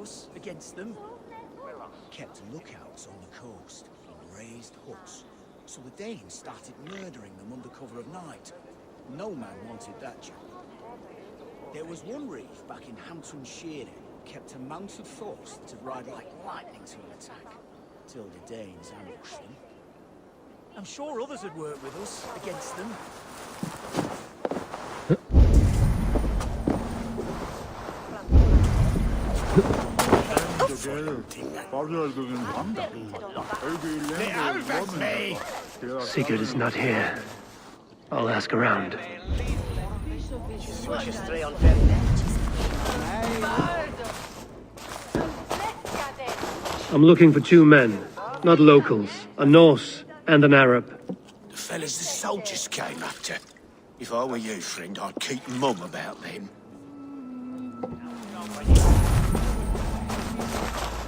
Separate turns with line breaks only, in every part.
us against them? Kept lookouts on the coast in raised huts, so the Danes started murdering them under cover of night. No man wanted that job. There was one reef back in Hamptonshire kept a mounted force that'd ride like lightning to an attack, till the Danes ambushed them. I'm sure others had worked with us against them.
Sigurd is not here. I'll ask around. I'm looking for two men, not locals. A Norse and an Arab.
The fellas the soldiers came after. If I were you, friend, I'd keep mum about them.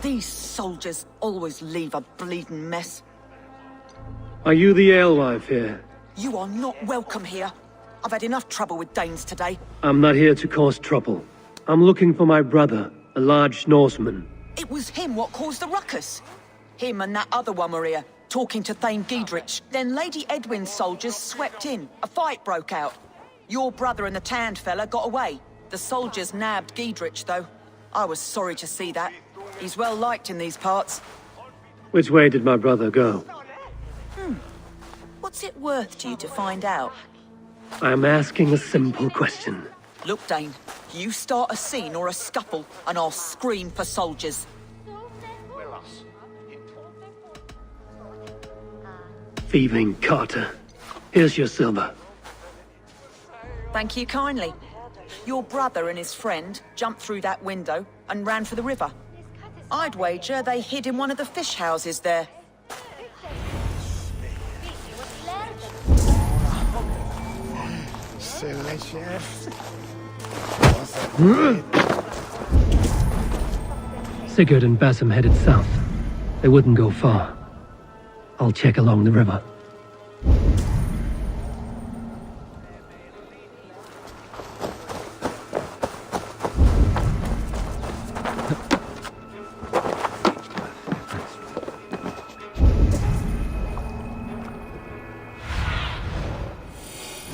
These soldiers always leave a bleeding mess.
Are you the alewife here?
You are not welcome here. I've had enough trouble with Danes today.
I'm not here to cause trouble. I'm looking for my brother, a large Norseman.
It was him what caused the ruckus. Him and that other one were here, talking to Thane Giedrich. Then Lady Edwin's soldiers swept in. A fight broke out. Your brother and the tanned fella got away. The soldiers nabbed Giedrich, though. I was sorry to see that. He's well liked in these parts.
Which way did my brother go?
What's it worth to you to find out?
I'm asking a simple question.
Look, Dane, you start a scene or a scuffle, and I'll scream for soldiers.
Thieving Carter. Here's your silver.
Thank you kindly. Your brother and his friend jumped through that window and ran for the river. I'd wager they hid in one of the fish houses there.
Sigurd and Basim headed south. They wouldn't go far. I'll check along the river.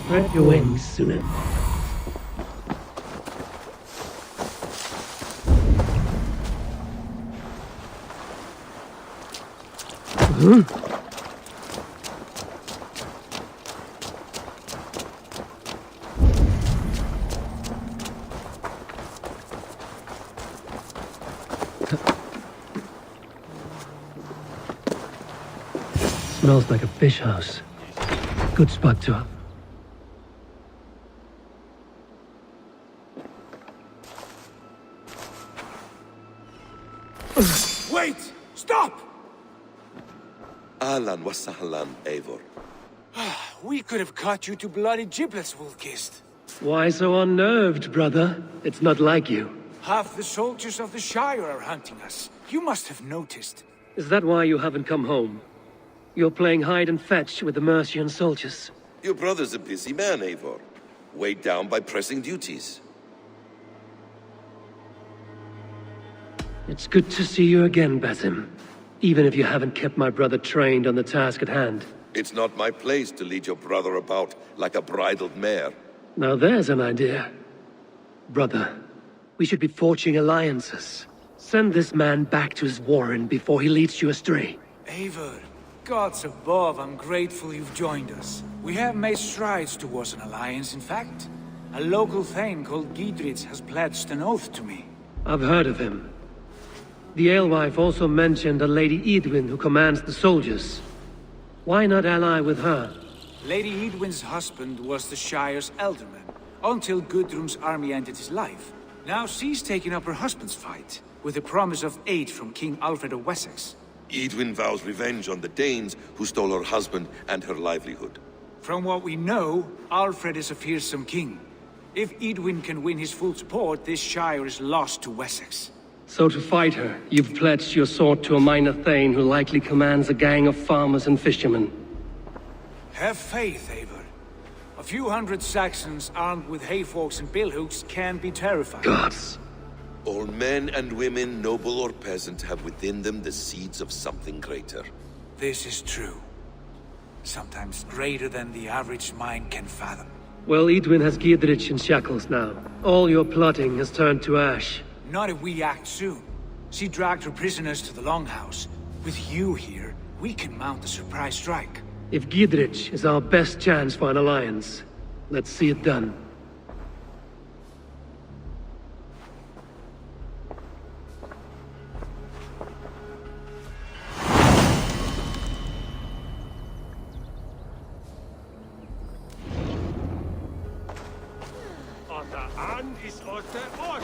Spread your wings, Sunan. Smells like a fish house. Good spot to up.
Wait! Stop!
Ahlan wa sahlan, Eivor.
We could have cut you to bloody giblets, Wolfkist.
Why so unnerved, brother? It's not like you.
Half the soldiers of the Shire are hunting us. You must have noticed.
Is that why you haven't come home? You're playing hide and fetch with the Mercian soldiers.
Your brother's a busy man, Eivor. Weighed down by pressing duties.
It's good to see you again, Basim. Even if you haven't kept my brother trained on the task at hand.
It's not my place to lead your brother about like a bridled mare.
Now there's an idea. Brother, we should be forging alliances. Send this man back to his warren before he leads you astray.
Eivor, gods above, I'm grateful you've joined us. We have made strides towards an alliance, in fact. A local thane called Giedrich has pledged an oath to me.
I've heard of him. The alewife also mentioned a Lady Edwin who commands the soldiers. Why not ally with her?
Lady Edwin's husband was the Shire's elderman, until Gudrun's army ended his life. Now she's taking up her husband's fight, with the promise of aid from King Alfred of Wessex.
Edwin vows revenge on the Danes who stole her husband and her livelihood.
From what we know, Alfred is a fearsome king. If Edwin can win his full support, this Shire is lost to Wessex.
So to fight her, you've pledged your sword to a minor thane who likely commands a gang of farmers and fishermen.
Have faith, Eivor. A few hundred Saxons armed with hayforks and billhooks can be terrifying.
Gods.
All men and women, noble or peasant, have within them the seeds of something greater.
This is true. Sometimes greater than the average mind can fathom.
Well, Edwin has Giedrich in shackles now. All your plotting has turned to ash.
Not if we act soon. She dragged her prisoners to the Longhouse. With you here, we can mount a surprise strike.
If Giedrich is our best chance for an alliance, let's see it done.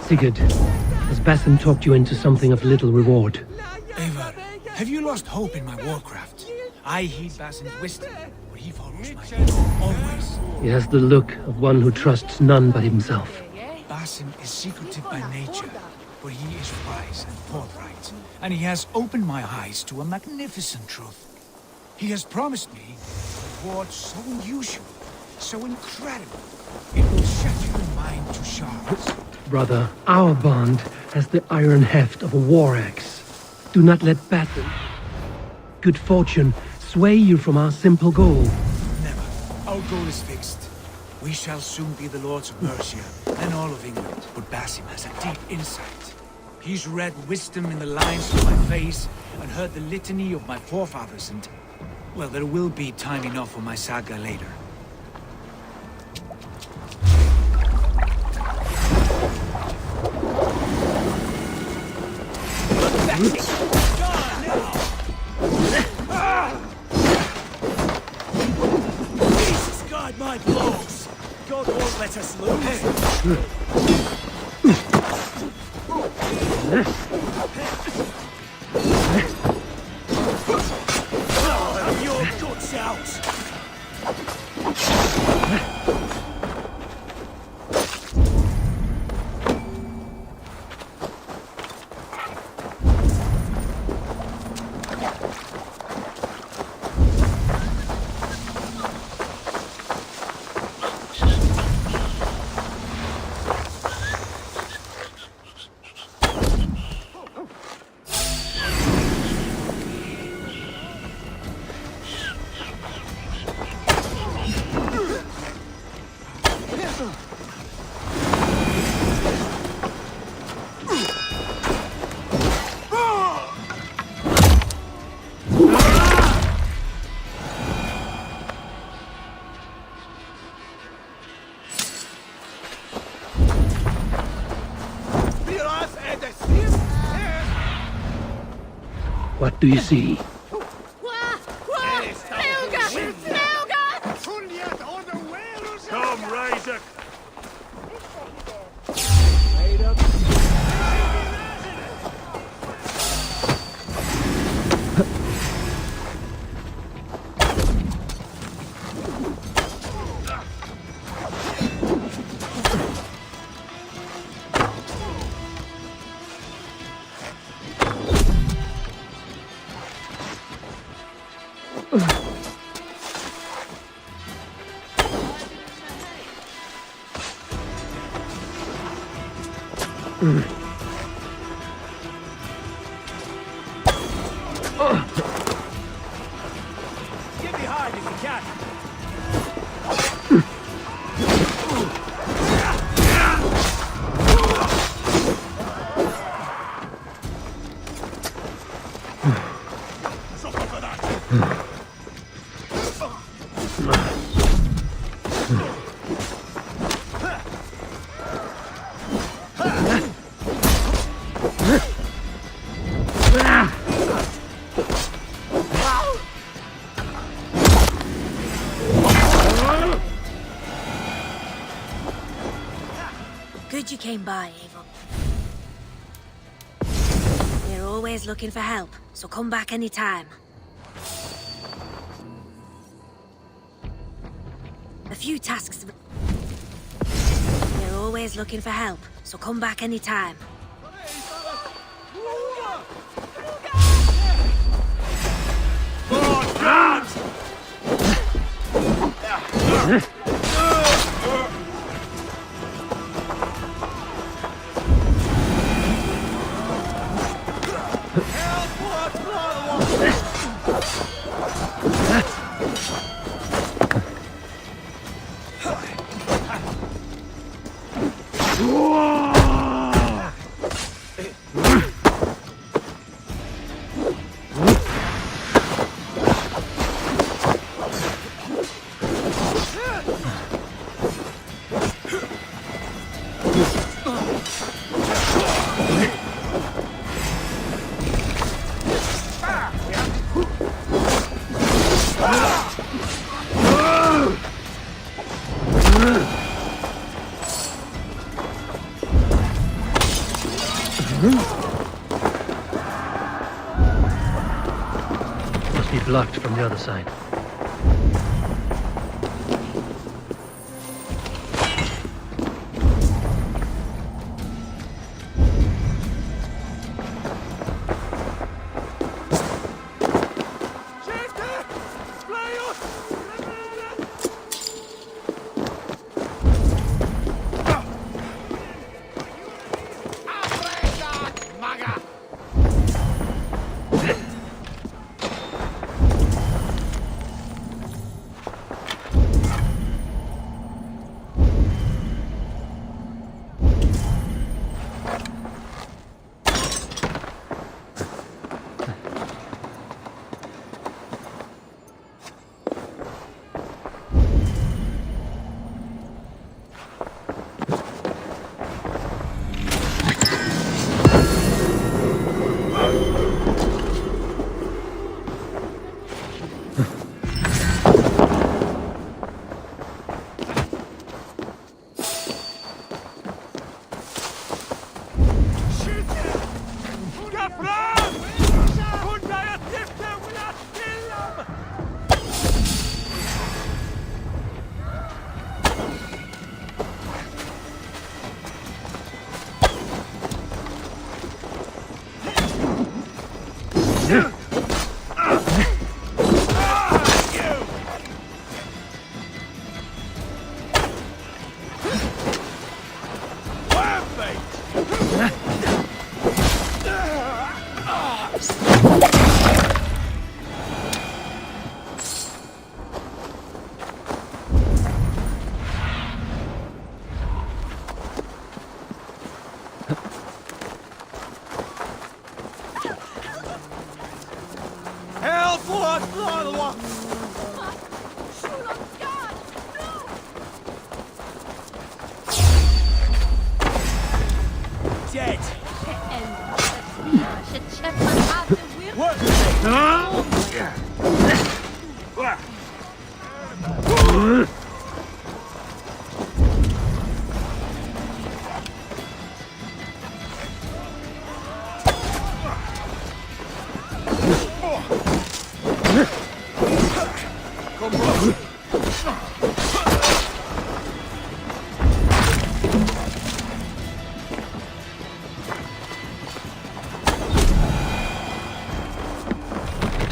Sigurd, has Basim talked you into something of little reward?
Eivor, have you lost hope in my warcraft? I heed Basim's wisdom, but he follows my lead, always.
He has the look of one who trusts none but himself.
Basim is secretive by nature, but he is wise and forthright, and he has opened my eyes to a magnificent truth. He has promised me a reward so unusual, so incredible, it will shut your mind to shards.
Brother, our bond has the iron heft of a war axe. Do not let Basim, good fortune, sway you from our simple goal.
Never. Our goal is fixed. We shall soon be the lords of Mercia and all of England. But Basim has a deep insight. He's read wisdom in the lines of my face and heard the litany of my forefathers and... well, there will be time enough for my saga later.
Jesus, guide my blows! God won't let us lose! Oh, have your guts out!
What do you see?
Come, Razor!
Get behind if you can!
Good you came by, Avon. We're always looking for help, so come back anytime. A few tasks... We're always looking for help, so come back anytime.
Must be blocked from the other side.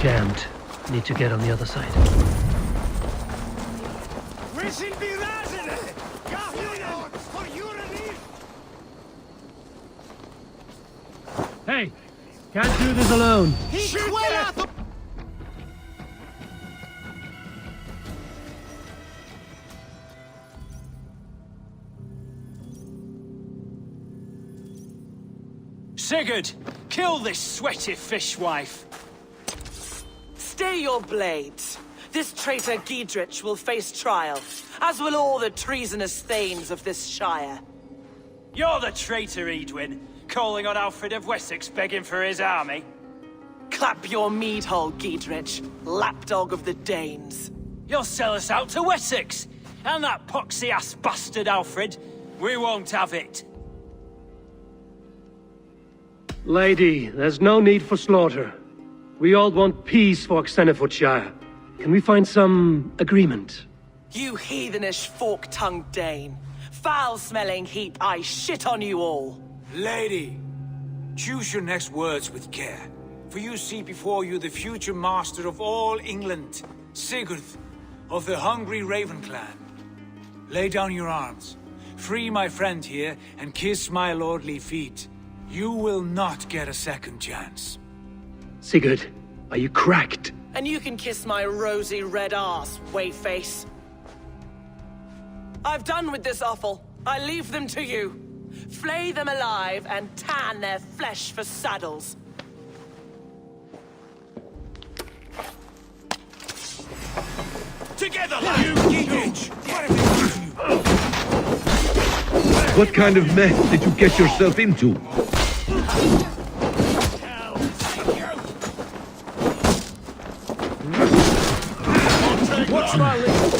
Jammed. Need to get on the other side. Hey! Can't do this alone!
Sigurd, kill this sweaty fishwife.
Stay your blades. This traitor Giedrich will face trial, as will all the treasonous thanes of this shire.
You're the traitor, Edwin, calling on Alfred of Wessex begging for his army.
Clap your mead hole, Giedrich, lapdog of the Danes.
You'll sell us out to Wessex, and that poxy-ass bastard Alfred. We won't have it.
Lady, there's no need for slaughter. We all want peace for Xenefootshire. Can we find some agreement?
You heathenish fork-tongued Dane. Foul-smelling heap, I shit on you all.
Lady, choose your next words with care. For you see before you the future master of all England, Sigurd, of the hungry Raven clan. Lay down your arms. Free my friend here and kiss my lordly feet. You will not get a second chance.
Sigurd, are you cracked?
And you can kiss my rosy red ass, wayface. I've done with this offal. I leave them to you. Flay them alive and tan their flesh for saddles.
Together, you Gidrich! What have they done to you?
What kind of mess did you get yourself into?
What's my lead?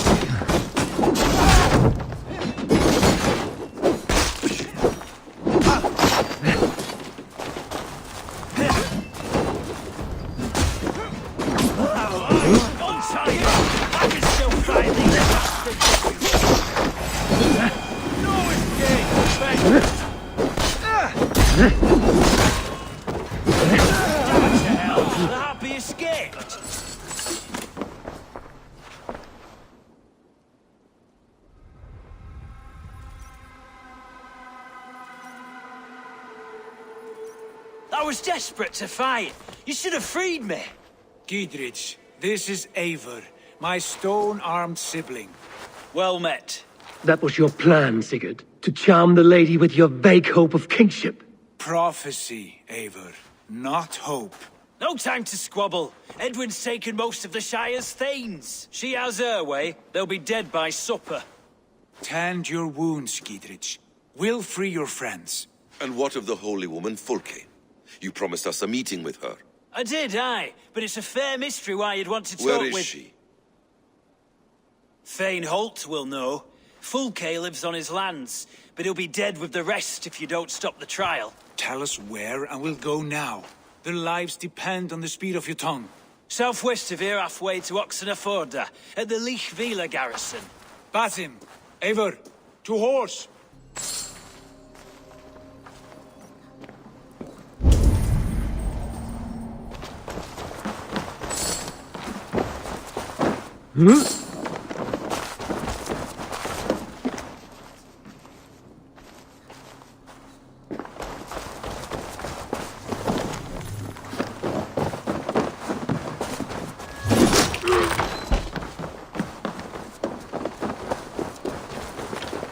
I was desperate to fight. You should have freed me.
Gidrich, this is Eivor, my stone-armed sibling.
Well met.
That was your plan, Sigurd. To charm the lady with your vague hope of kingship.
Prophecy, Eivor, not hope.
No time to squabble. Edwin's taken most of the Shire's thanes. She has her way. They'll be dead by supper.
Tend your wounds, Gidrich. We'll free your friends.
And what of the holy woman Fulke? You promised us a meeting with her.
I did, aye. But it's a fair mystery why you'd want to talk
Where
with...
is she?
Thane Holt will know. Fulke lives on his lands, but he'll be dead with the rest if you don't stop the trial.
Tell us where, and we'll go now. Their lives depend on the speed of your tongue.
Southwest of here, halfway to Oxenaforda, at the Lichvila garrison.
Basim, Eivor, to horse!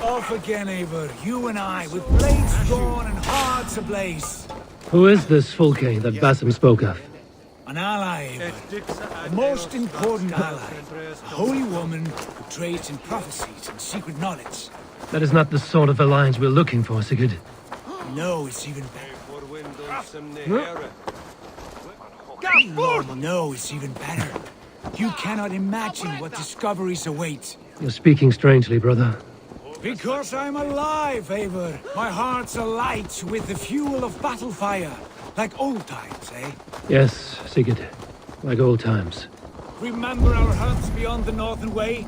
Off again, Eivor. You and I, with blades drawn and hearts ablaze.
Who is this Fulke that Basim spoke of?
An ally, Eivor. A most important ally. A holy woman who trades in prophecies and secret knowledge.
That is not the sort of alliance we're looking for, Sigurd.
No, it's even better. No, it's even better. You cannot imagine what discoveries await.
You're speaking strangely, brother.
Because I'm alive, Eivor. My heart's alight with the fuel of battle fire. Like old times, eh?
Yes, Sigurd. Like old times.
Remember our hunts beyond the Northern Way?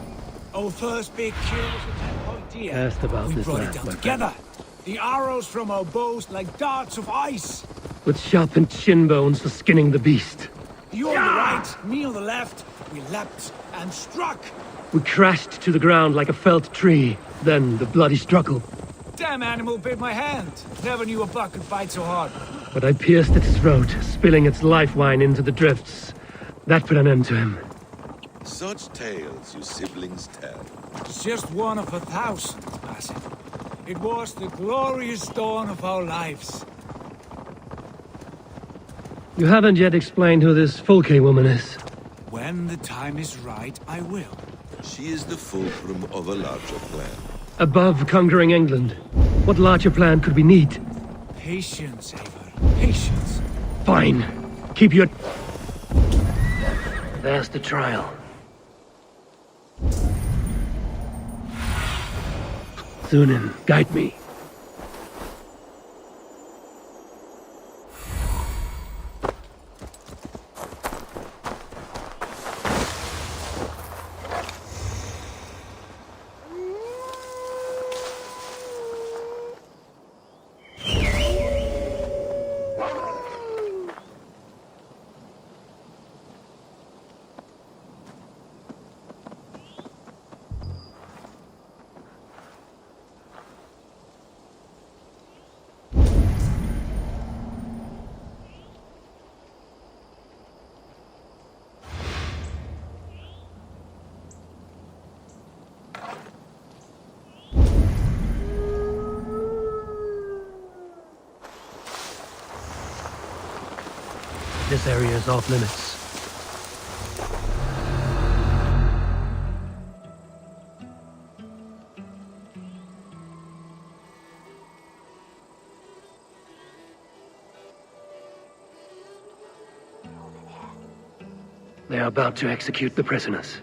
Our first big kill was a 10-point deer.
Asked about
We
this
brought
last,
it down
my
together. The arrows from our bows like darts of ice.
With sharpened shin bones for skinning the beast.
You on the right, me on the left. We leapt and struck.
We crashed to the ground like a felled tree. Then the bloody struggle.
Damn animal bit my hand. Never knew a buck could bite so hard.
But I pierced its throat, spilling its life wine into the drifts. That put an end to him.
Such tales you siblings tell.
It's just one of 1,000, Basim. It was the glorious dawn of our lives.
You haven't yet explained who this Fulke woman is.
When the time is right, I will.
She is the fulcrum of a larger plan.
Above conquering England, what larger plan could we need?
Patience, Eivor. Patience.
Fine. Keep your... There's the trial. Sunan, guide me. This area is off limits. They are about to execute the prisoners.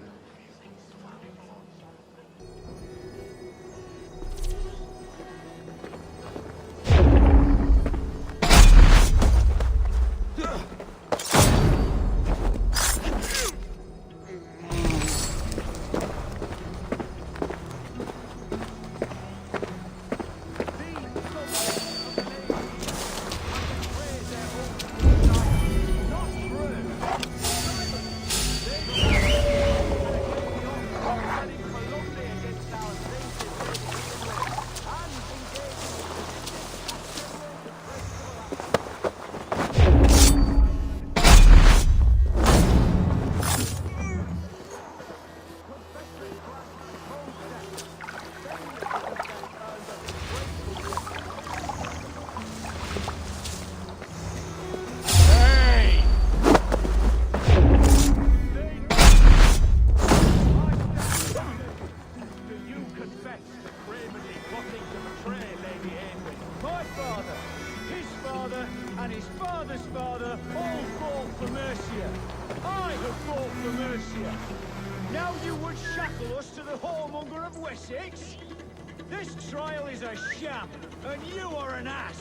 This trial is a sham, and you are an ass!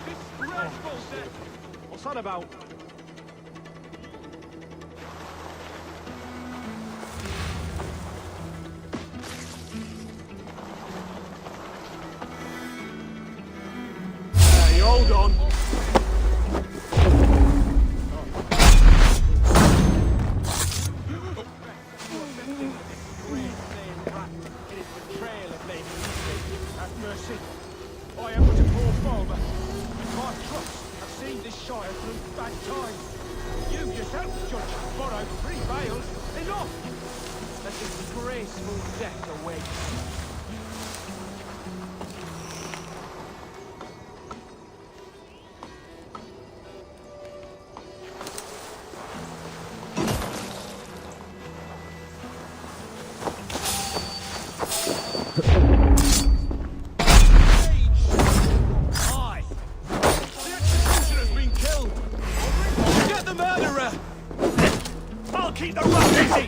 Disgraceful death! What's that about? Hey, hold on! I am but a poor farmer, and my crops have seen this shire through bad times. You yourself, Judge, borrowed 3 bales. Enough! Let this disgraceful death await. Keep the rough busy!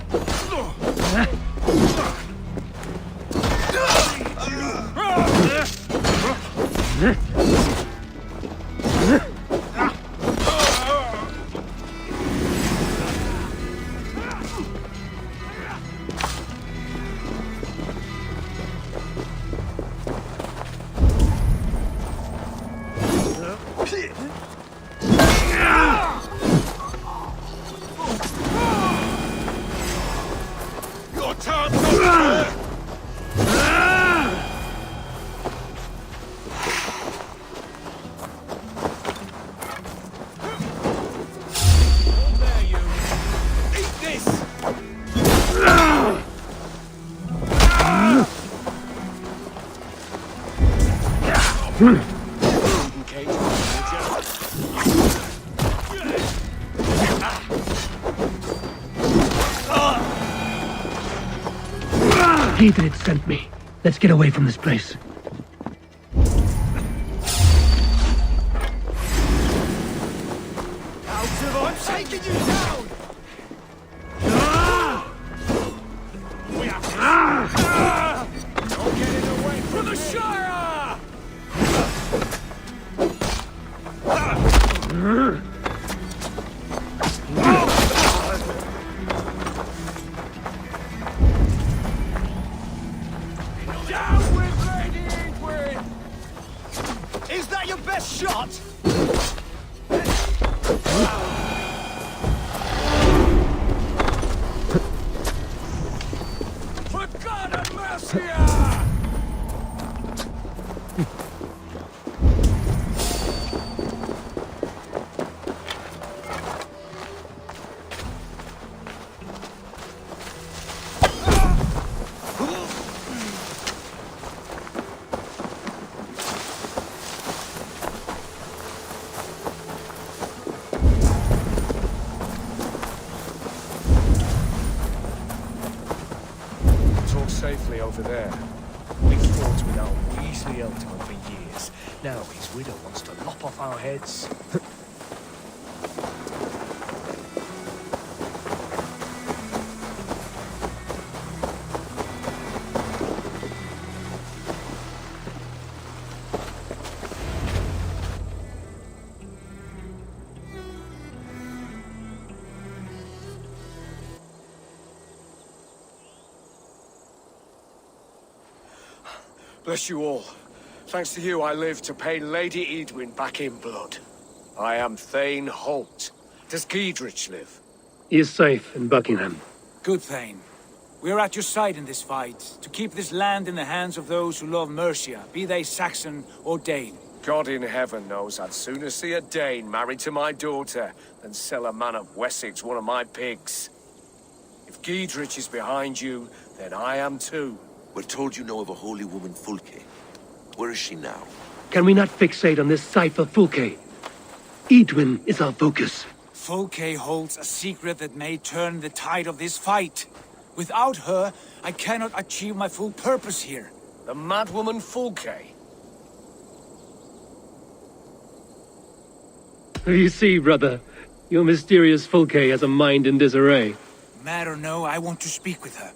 Dietrich sent me. Let's get away from this place.
I'm taking you down! We have Don't get in the way from the Shire! Down with Lady Ingrid! Is that your best shot? safely over there. We fought with our Weasley ultimate for years. Now his widow wants to lop off our heads. Bless you all. Thanks to you, I live to pay Lady Edwin back in blood. I am Thane Holt. Does Giedrich live?
He is safe in Buckingham.
Good Thane. We are at your side in this fight, to keep this land in the hands of those who love Mercia, be they Saxon or Dane. God in heaven knows I'd sooner see a Dane married to my daughter than sell a man of Wessex one of my pigs. If Giedrich is behind you, then I am too.
We're told you know of a holy woman, Fulke. Where is she now?
Can we not fixate on this cipher, Fulke? Edwin is our focus.
Fulke holds a secret that may turn the tide of this fight. Without her, I cannot achieve my full purpose here. The madwoman Fulke?
You see, brother, your mysterious Fulke has a mind in disarray.
Mad or no, I want to speak with her.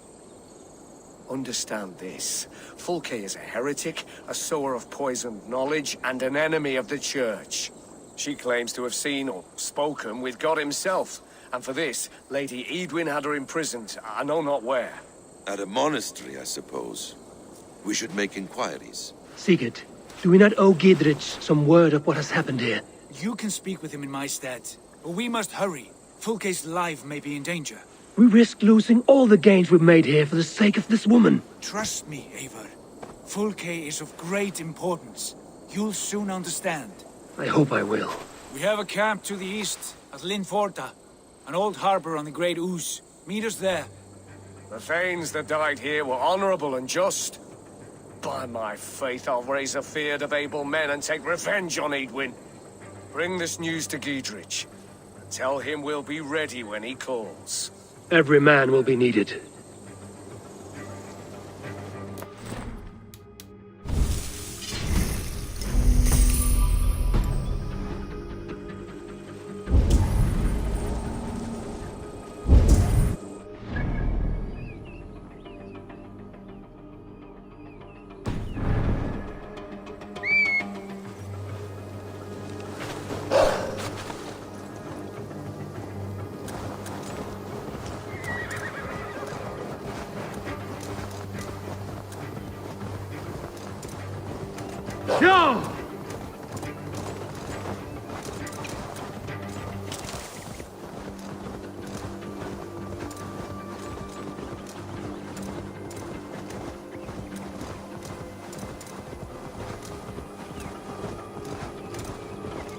Understand this. Fulke is a heretic, a sower of poisoned knowledge, and an enemy of the Church. She claims to have seen or spoken with God himself, and for this, Lady Edwin had her imprisoned, I know not where.
At a monastery, I suppose. We should make inquiries.
Sigurd, do we not owe Giedrich some word of what has happened here?
You can speak with him in my stead, but we must hurry. Fulke's life may be in danger.
We risk losing all the gains we've made here for the sake of this woman.
Trust me, Eivor. Fulke is of great importance. You'll soon understand.
I hope I will.
We have a camp to the east, at Linforta. An old harbor on the Great Ouse. Meet us there. The thanes that died here were honorable and just. By my faith, I'll raise a fear of able men and take revenge on Edwin. Bring this news to Giedrich. And tell him we'll be ready when he calls.
Every man will be needed. No!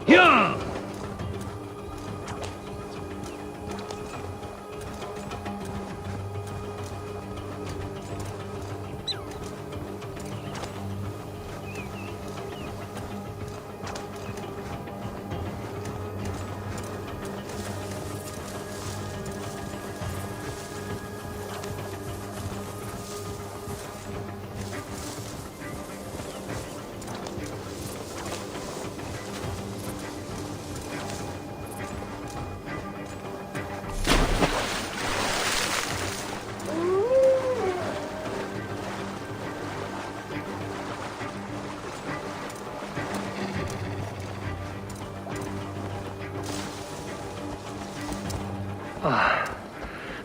Yeah!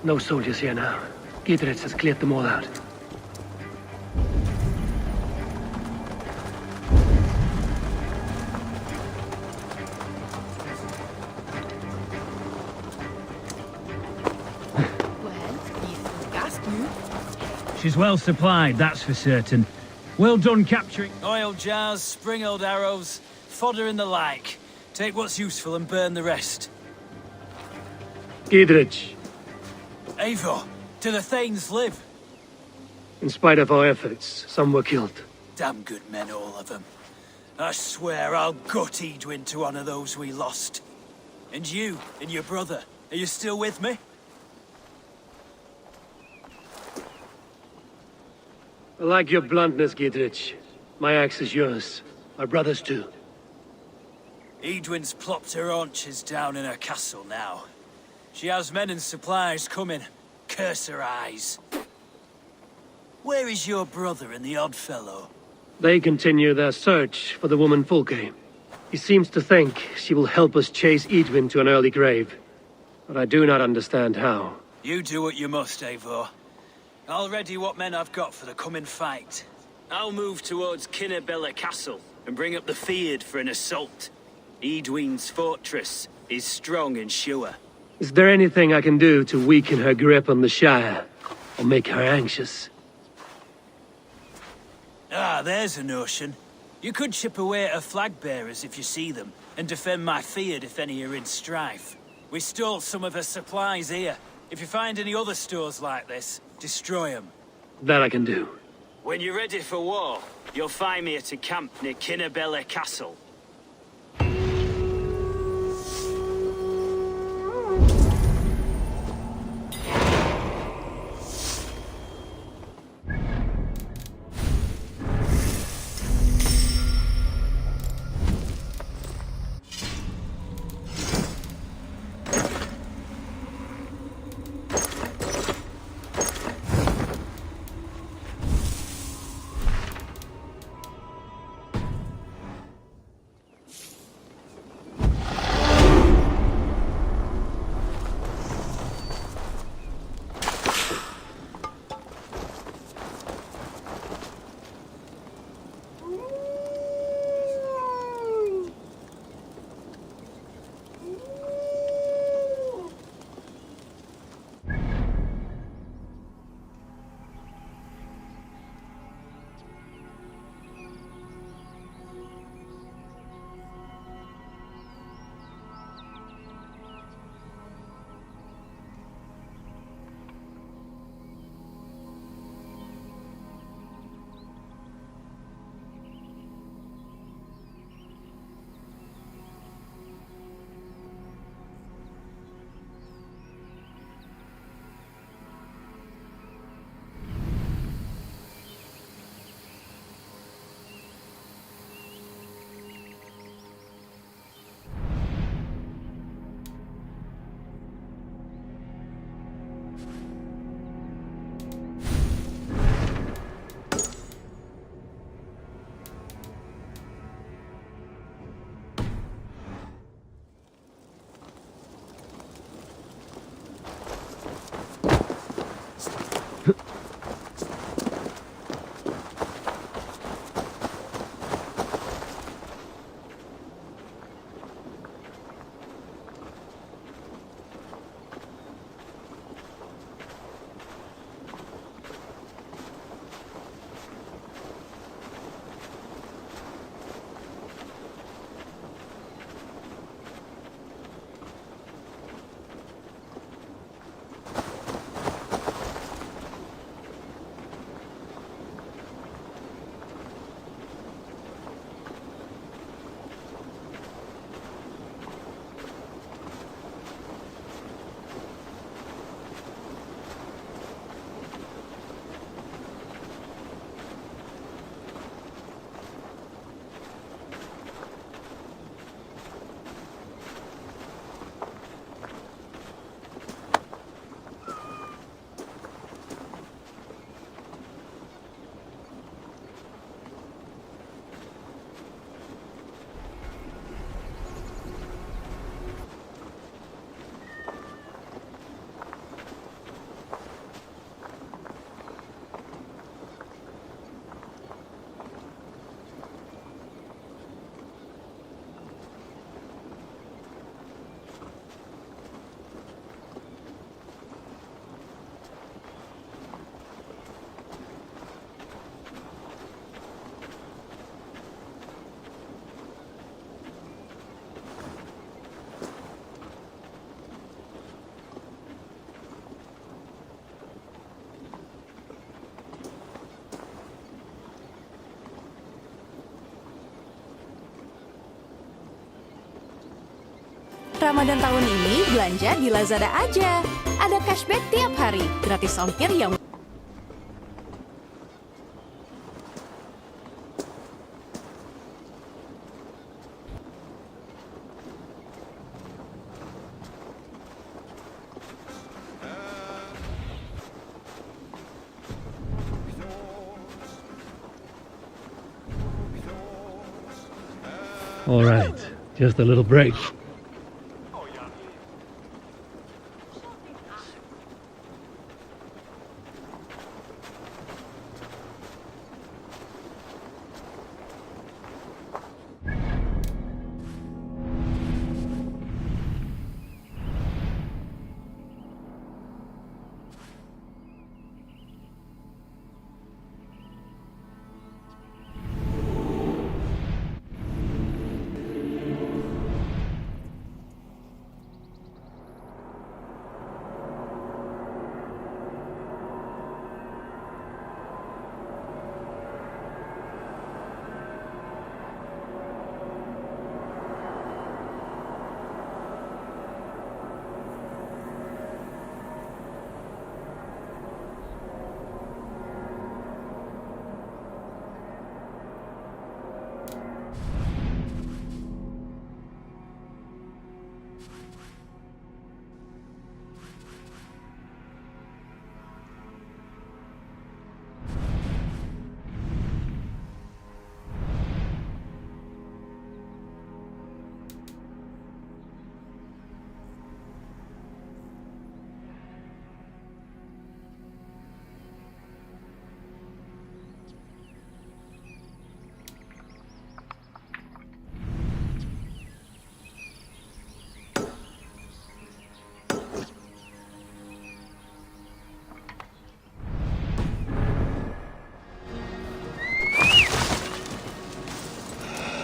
No soldiers here now. Giedrich has cleared them all out.
She's well supplied, that's for certain. Well done capturing oil jars, spring-oiled arrows, fodder and the like. Take what's useful and burn the rest.
Giedrich,
Eivor, do the Thanes live?
in spite of our efforts, some were killed.
Damn good men, all of them. I swear I'll gut Edwin to honor those we lost. And you, and your brother, are you still with me?
I like your bluntness, Giedrich. My axe is yours. My brother's too.
Edwin's plopped her haunches down in her castle now. She has men and supplies coming. Curse her eyes. Where is your brother and the odd fellow?
They continue their search for the woman Fulke. He seems to think she will help us chase Edwin to an early grave. But I do not understand how.
You do what you must, Eivor. I'll ready what men I've got for the coming fight. I'll move towards Kinnabella Castle and bring up the Fyrd for an assault. Edwin's fortress is strong and sure.
Is there anything I can do to weaken her grip on the Shire? Or make her anxious?
Ah, there's a notion. You could chip away at her flag bearers if you see them, and defend my Fyrd if any are in strife. We stole some of her supplies here. If you find any other stores like this, destroy them.
That I can do.
When you're ready for war, you'll find me at a camp near Kinnabella Castle.
Ramadan tahun ini belanja di Lazada aja. Ada cashback tiap hari, gratis ongkir yang
All right, just a little break.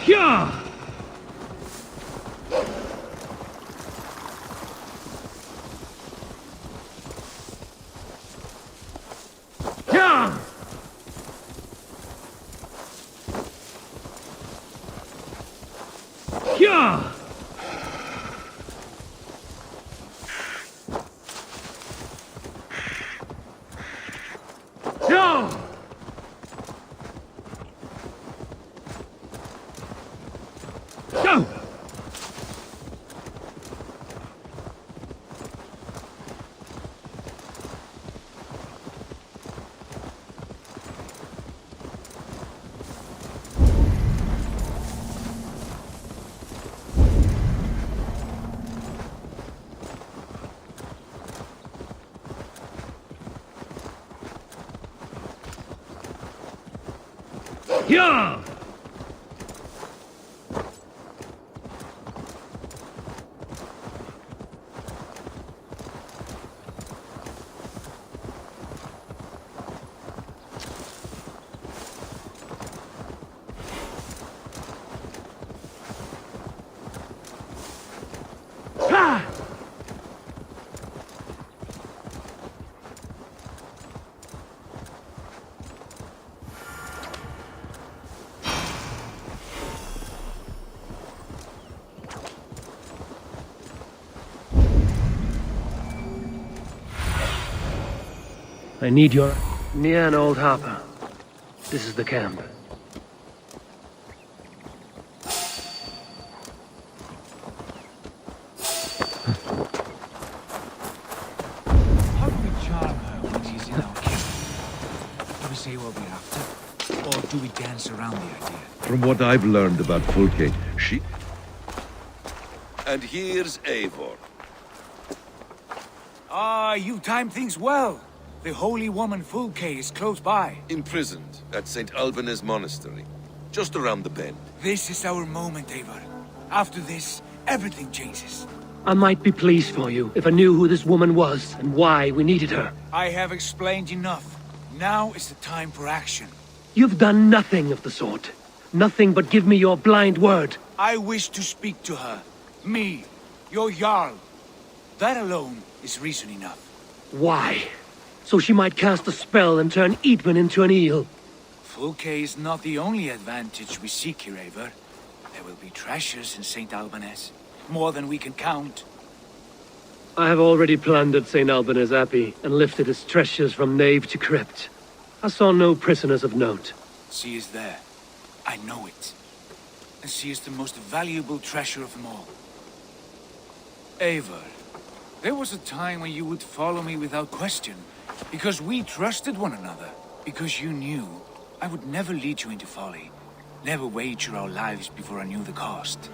Yeah! Yeah! Yeah! No! Go! Yeah! Ah! I need your... Near an old harbor. This is the camp.
How do we charm her when she's in our camp? Do we say what we're after? Or do we dance around the idea?
From what I've learned about Fulke, she...
And here's Eivor.
Ah, you timed things well. The holy woman Fulke is close by.
Imprisoned at St. Alban's Monastery, just around the bend.
This is our moment, Eivor. After this, everything changes.
I might be pleased for you if I knew who this woman was and why we needed her.
I have explained enough. Now is the time for action.
You've done nothing of the sort. Nothing but give me your blind word.
I wish to speak to her. Me, your Jarl. That alone is reason enough.
Why? So she might cast a spell and turn Eatman into an eel.
Fulke is not the only advantage we seek here, Eivor. There will be treasures in St. Alban's. More than we can count.
I have already plundered St. Alban's Abbey and lifted its treasures from nave to crypt. I saw no prisoners of note.
She is there. I know it. And she is the most valuable treasure of them all. Eivor, there was a time when you would follow me without question, because we trusted one another, because you knew I would never lead you into folly. Never wager our lives before I knew the cost.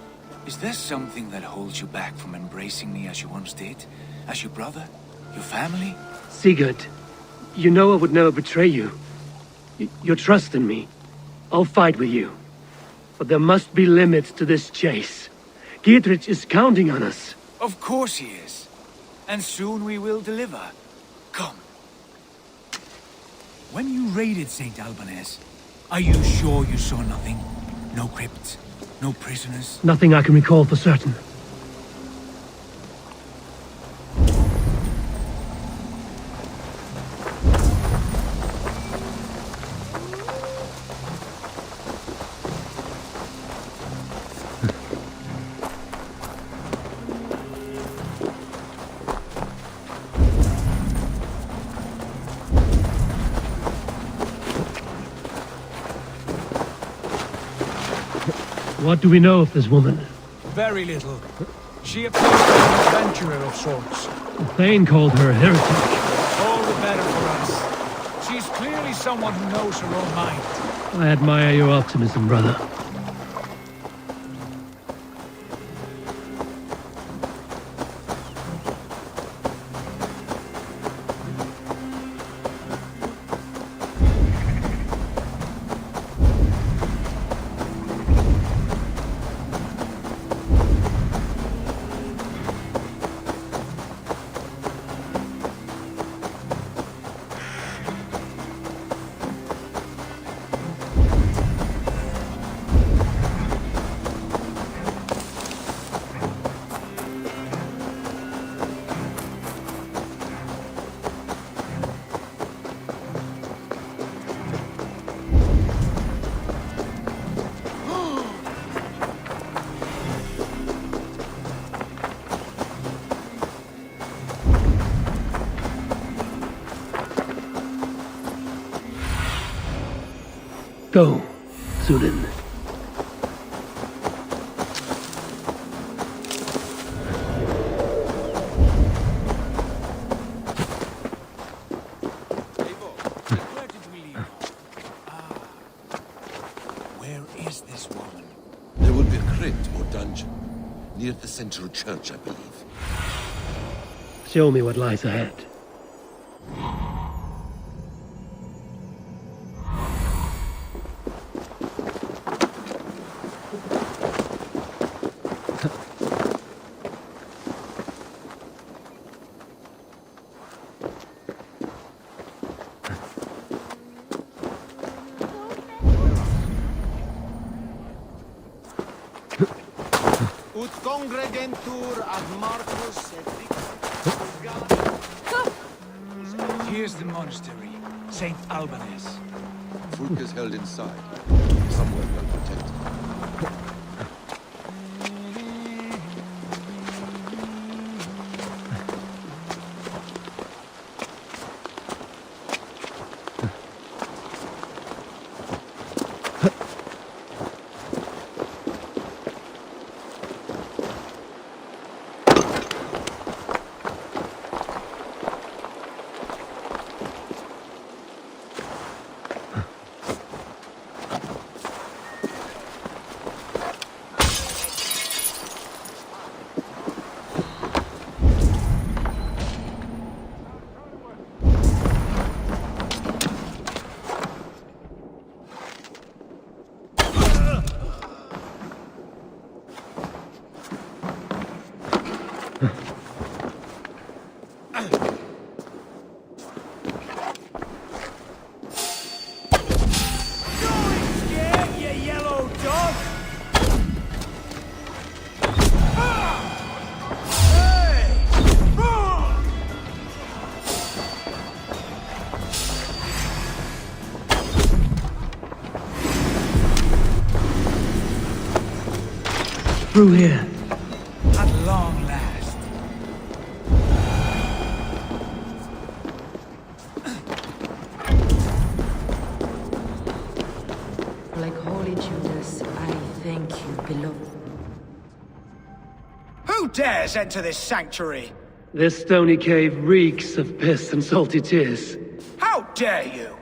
Is there something that holds you back from embracing me as you once did? As your brother? Your family?
Sigurd, you know I would never betray you. Your trust in me. I'll fight with you. But there must be limits to this chase. Giedrich is counting on us.
Of course he is. And soon we will deliver. Come. When you raided St. Albanese, are you sure you saw nothing? No crypts? No prisoners?
Nothing I can recall for certain. What do we know of this woman?
Very little. She appears to be an adventurer of sorts.
The Thane called her a heretic.
All the better for us. She's clearly someone who knows her own mind.
I admire your optimism, brother. Go, Sudan.
Where did we leave off? Where is this woman?
There will be a crypt or dungeon near the central church, I believe.
Show me what lies ahead.
Ut congregentur ad Marcus et
Here's the monastery, St. Albanese.
Fulk is held inside, somewhere well protected.
Through here.
At long last.
Like Holy Judas, I thank you, beloved.
Who dares enter this sanctuary?
This stony cave reeks of piss and salty tears.
How dare you?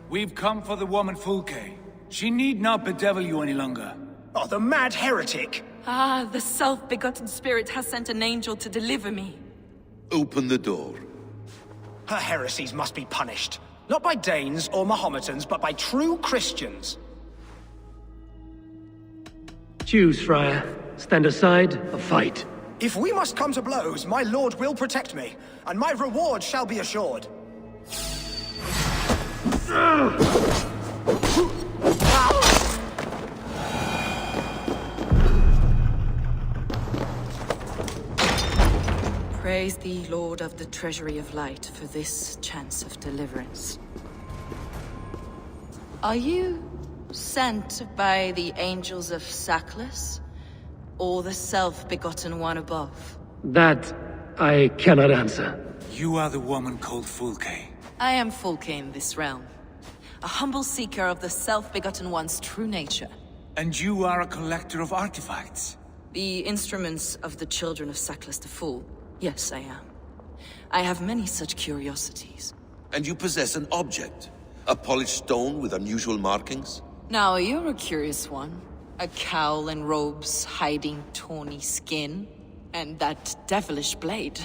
We've come for the woman Fulke. She need not bedevil you any longer.
Oh, the mad heretic!
Ah, the self-begotten spirit has sent an angel to deliver me.
Open the door.
Her heresies must be punished. Not by Danes or Mahometans, but by true Christians.
Choose, Friar. Stand aside or fight.
If we must come to blows, my lord will protect me, and my reward shall be assured.
Praise thee, Lord of the Treasury of Light, for this chance of deliverance. Are you sent by the angels of Sackless, or the self-begotten one above?
That I cannot answer.
You are the woman called Fulke.
I am Fulke in this realm, a humble seeker of the self-begotten one's true nature.
And you are a collector of artifacts.
The instruments of the children of Sackless the Fool. Yes, I am. I have many such curiosities.
And you possess an object? A polished stone with unusual markings?
Now, you're a curious one. A cowl and robes hiding tawny skin. And that devilish blade.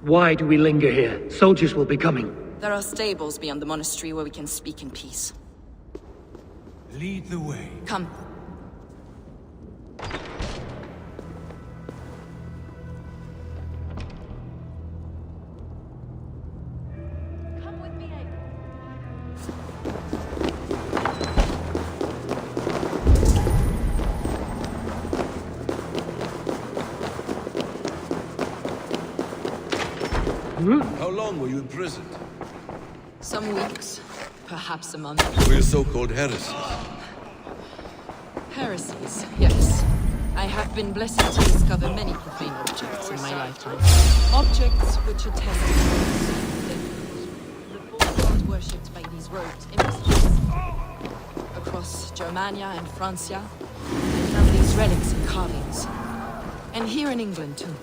Why do we linger here? Soldiers will be coming.
There are stables beyond the monastery where we can speak in peace.
Lead the way.
Come.
How long were you imprisoned?
Some weeks, perhaps a month.
For your so-called heresies?
Heresies, yes. I have been blessed to discover many profane objects in my lifetime. Objects which attest to the false god worshipped by these robed images. Across Germania and Francia, I found these relics and carvings. And here in England, too.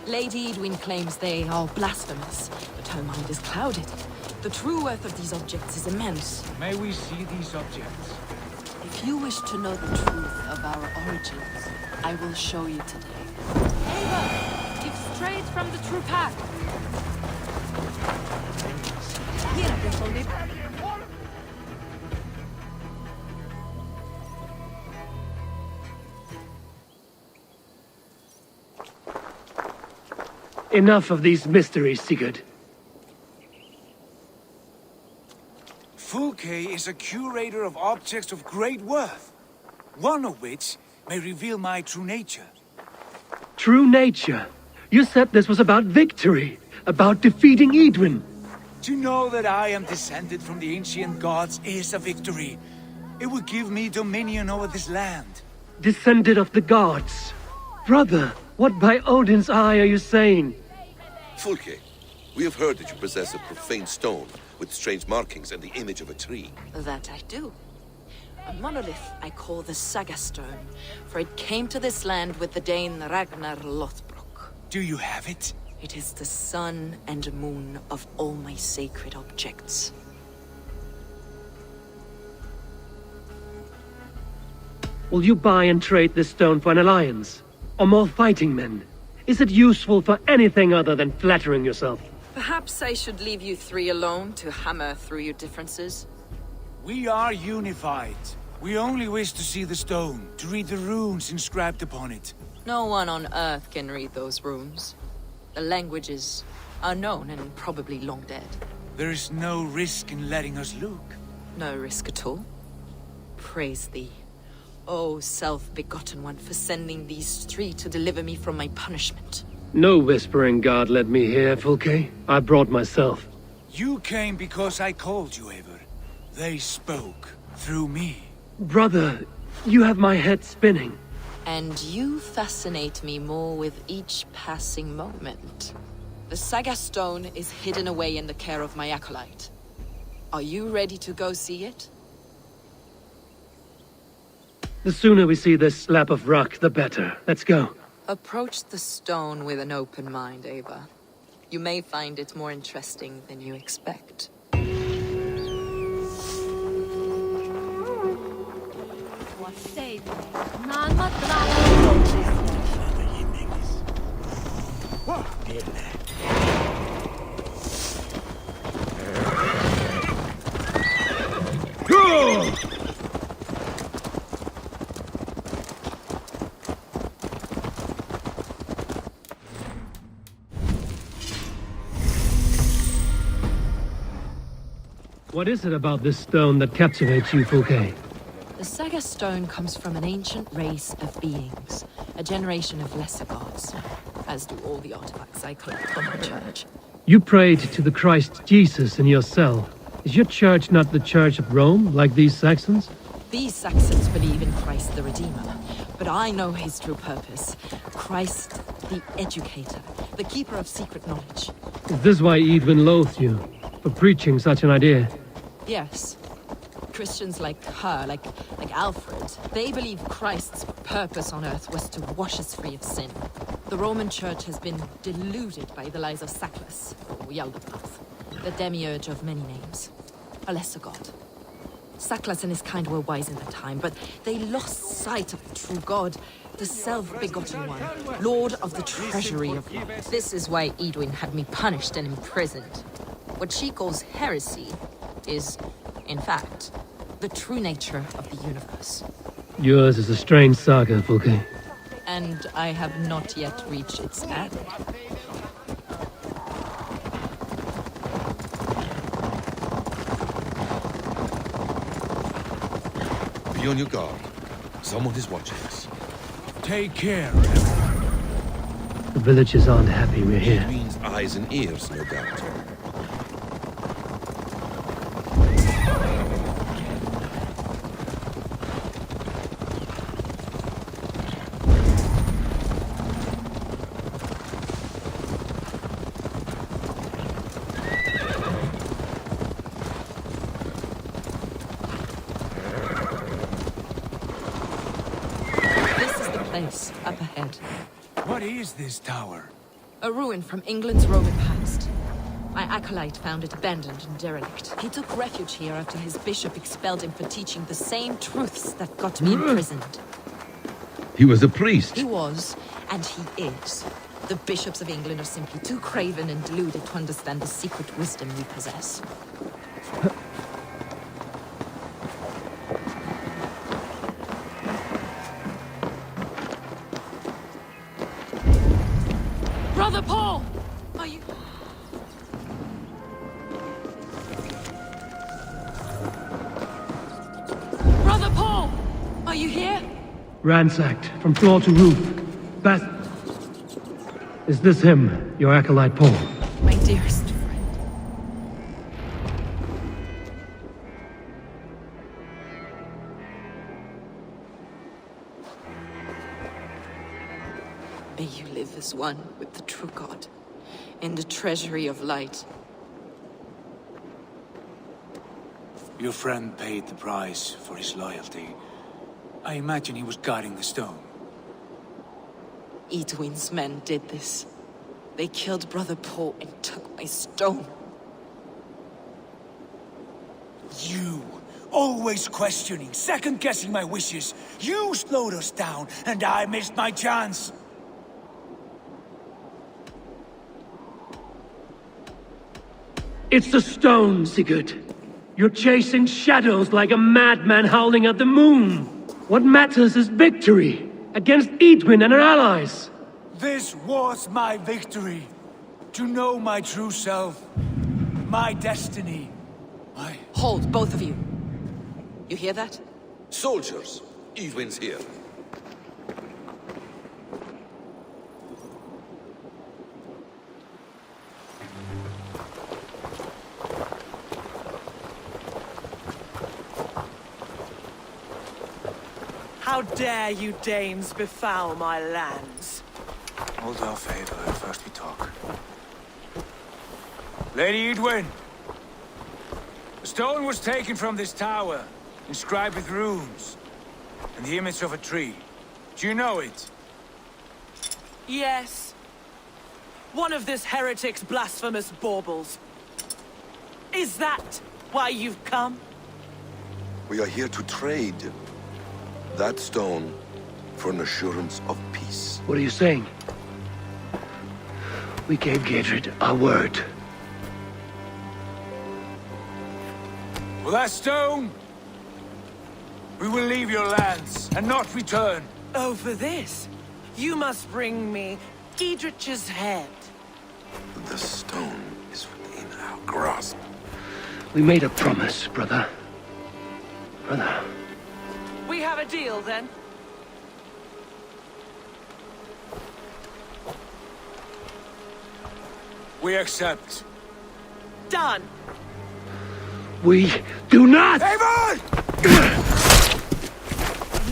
Lady Edwin claims they are blasphemous, but her mind is clouded. The true worth of these objects is immense.
May we see these objects?
If you wish to know the truth of our origins, I will show you today. Ava! Keep straight from the true path!
Enough of these mysteries, Sigurd.
Fulke is a curator of objects of great worth, one of which may reveal my true nature.
True nature? You said this was about victory, about defeating Edwin.
To know that I am descended from the ancient gods is a victory. It will give me dominion over this land.
Descended of the gods. Brother, what by Odin's eye are you saying?
Fulke, we have heard that you possess a profane stone with strange markings and the image of a tree.
That I do. A monolith I call the Saga Stone, for it came to this land with the Dane Ragnar Lothbrok.
Do you have it?
It is the sun and moon of all my sacred objects.
Will you buy and trade this stone for an alliance? Or more fighting men? Is it useful for anything other than flattering yourself?
Perhaps I should leave you three alone to hammer through your differences.
We are unified. We only wish to see the stone, to read the runes inscribed upon it.
No one on Earth can read those runes. The language is unknown and probably long dead.
There is no risk in letting us look.
No risk at all. Praise thee, O self-begotten one, for sending these three to deliver me from my punishment.
No whispering god led me here, Fulke. I brought myself.
You came because I called you, Eivor. They spoke through me.
Brother, you have my head spinning.
And you fascinate me more with each passing moment. The Saga Stone is hidden away in the care of my acolyte. Are you ready to go see it?
The sooner we see this slab of rock, the better. Let's go.
Approach the stone with an open mind, Ava. You may find it more interesting than you expect.
Save me. Nanma Drama.
What is it about this stone that captivates you, Fouquet?
The Saga stone comes from an ancient race of beings, a generation of lesser gods, as do all the artifacts I collect from the church.
You prayed to the Christ Jesus in your cell. Is your church not the Church of Rome, like these Saxons?
These Saxons believe in Christ the Redeemer, but I know his true purpose. Christ the Educator, the keeper of secret knowledge.
Is this why Edwin loathed you, for preaching such an idea?
Yes. Christians like her, like Alfred, they believe Christ's purpose on earth was to wash us free of sin. The Roman Church has been deluded by the lies of Sacklus, or Yaldabaoth, the demiurge of many names, a lesser god. Sacklus and his kind were wise in their time, but they lost sight of the true god, the self-begotten one, lord of the treasury of life. This is why Edwin had me punished and imprisoned. What she calls heresy is, in fact, the true nature of the universe.
Yours is a strange saga, Fouquet.
And I have not yet reached its end.
Be on your guard. Someone is watching us.
Take care.
The villagers aren't happy we're here.
Means eyes and ears, no doubt.
Up ahead.
What is this tower?
A ruin from England's Roman past. My acolyte found it abandoned and derelict. He took refuge here after his bishop expelled him for teaching the same truths that got me imprisoned.
He was a priest.
He was, and he is. The bishops of England are simply too craven and deluded to understand the secret wisdom we possess. Brother Paul! Are you... Brother Paul! Are you here?
Ransacked, from floor to roof. Beth... Is this him, your acolyte Paul?
My dearest friend. May you live as one with the true God, in the treasury of light.
Your friend paid the price for his loyalty. I imagine he was guarding the stone.
Edwin's men did this. They killed Brother Paul and took my stone.
You, always questioning, second-guessing my wishes. You slowed us down, and I missed my chance.
It's the stone, Sigurd. You're chasing shadows like a madman howling at the moon. What matters is victory against Edwin and her allies.
This was my victory. To know my true self, my destiny, my...
Hold, both of you. You hear that?
Soldiers, Edwin's here.
How dare you Danes befoul my lands?
Hold off, Eivor. First we talk. Lady Edwin! The stone was taken from this tower, inscribed with runes, and the image of a tree. Do you know it?
Yes. One of this heretic's blasphemous baubles. Is that why you've come?
We are here to trade. That stone for an assurance of peace.
What are you saying? We gave Gedrid our word.
For that stone, we will leave your lands and not return.
Oh, for this, you must bring me Giedrich's head.
The stone is within our grasp.
We made a promise, brother. Brother.
We have a deal, then?
We accept.
Done.
We do not!
Eivor!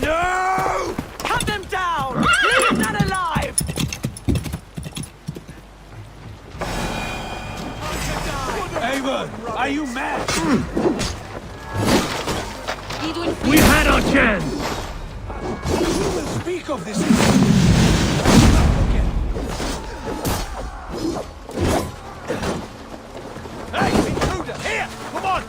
No!
Cut them down! Leave none alive!
Eivor, are you mad?
We had our chance!
Who will speak of this? Hey, intruder! Here! Come on!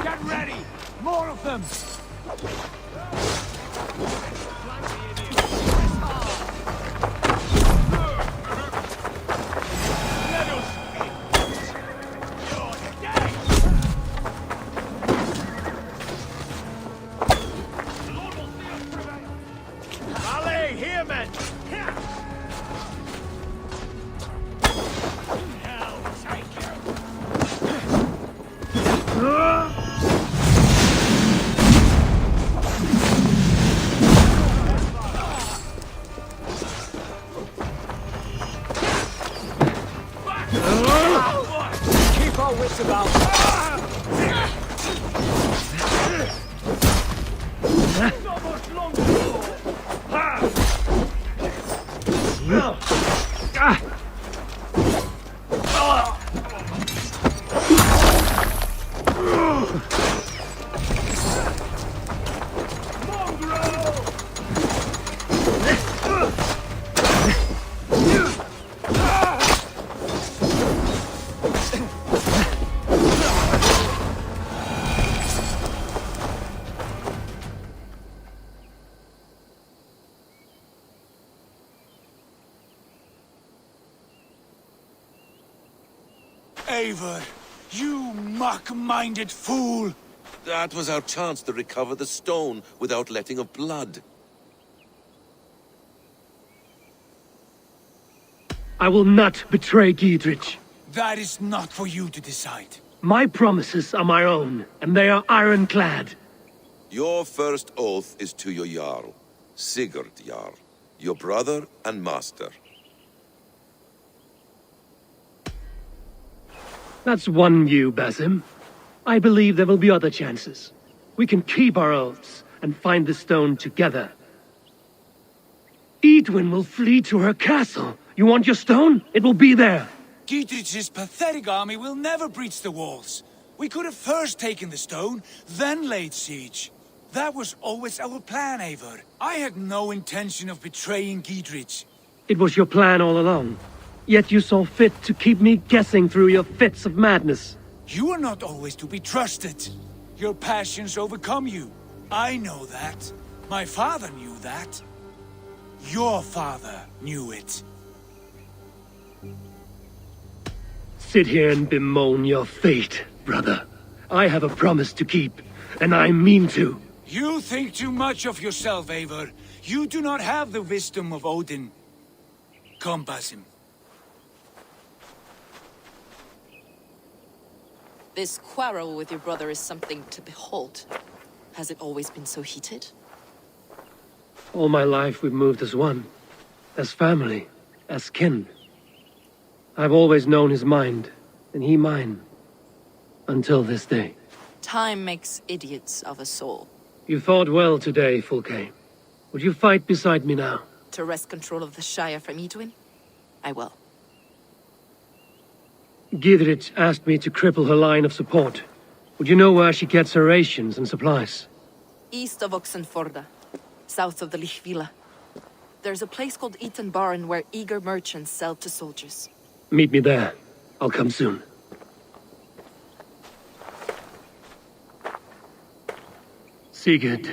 Get ready! More of them! Allez, here, men! Keep our wits about. Not much longer. Eivor, you mock-minded fool!
That was our chance to recover the stone without letting of blood.
I will not betray Giedrich.
That is not for you to decide.
My promises are my own, and they are ironclad.
Your first oath is to your Jarl, Sigurd Jarl, your brother and master.
That's one view, Basim. I believe there will be other chances. We can keep our oaths and find the stone together. Edwin will flee to her castle. You want your stone? It will be there.
Giedrich's pathetic army will never breach the walls. We could have first taken the stone, then laid siege. That was always our plan, Eivor. I had no intention of betraying Giedrich.
It was your plan all along. Yet you saw fit to keep me guessing through your fits of madness.
You are not always to be trusted. Your passions overcome you. I know that. My father knew that. Your father knew it.
Sit here and bemoan your fate, brother. I have a promise to keep, and I mean to.
You think too much of yourself, Eivor. You do not have the wisdom of Odin. Come, Basim.
This quarrel with your brother is something to behold. Has it always been so heated?
All my life we've moved as one. As family. as kin. I've always known his mind, and he mine. Until this day.
Time makes idiots of us all.
You fought well today, Fulke. Would you fight beside me now?
To wrest control of the Shire from Edwin? I will.
Gidrich asked me to cripple her line of support. Would you know where she gets her rations and supplies?
East of Oxenforda, south of the Lichvila. There's a place called Eaton Barn where eager merchants sell to soldiers.
Meet me there. I'll come soon. Sigurd,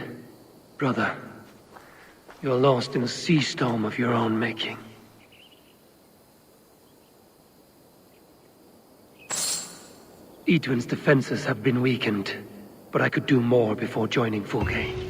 brother, you're lost in a sea storm of your own making. Edwin's defenses have been weakened, but I could do more before joining Fulke.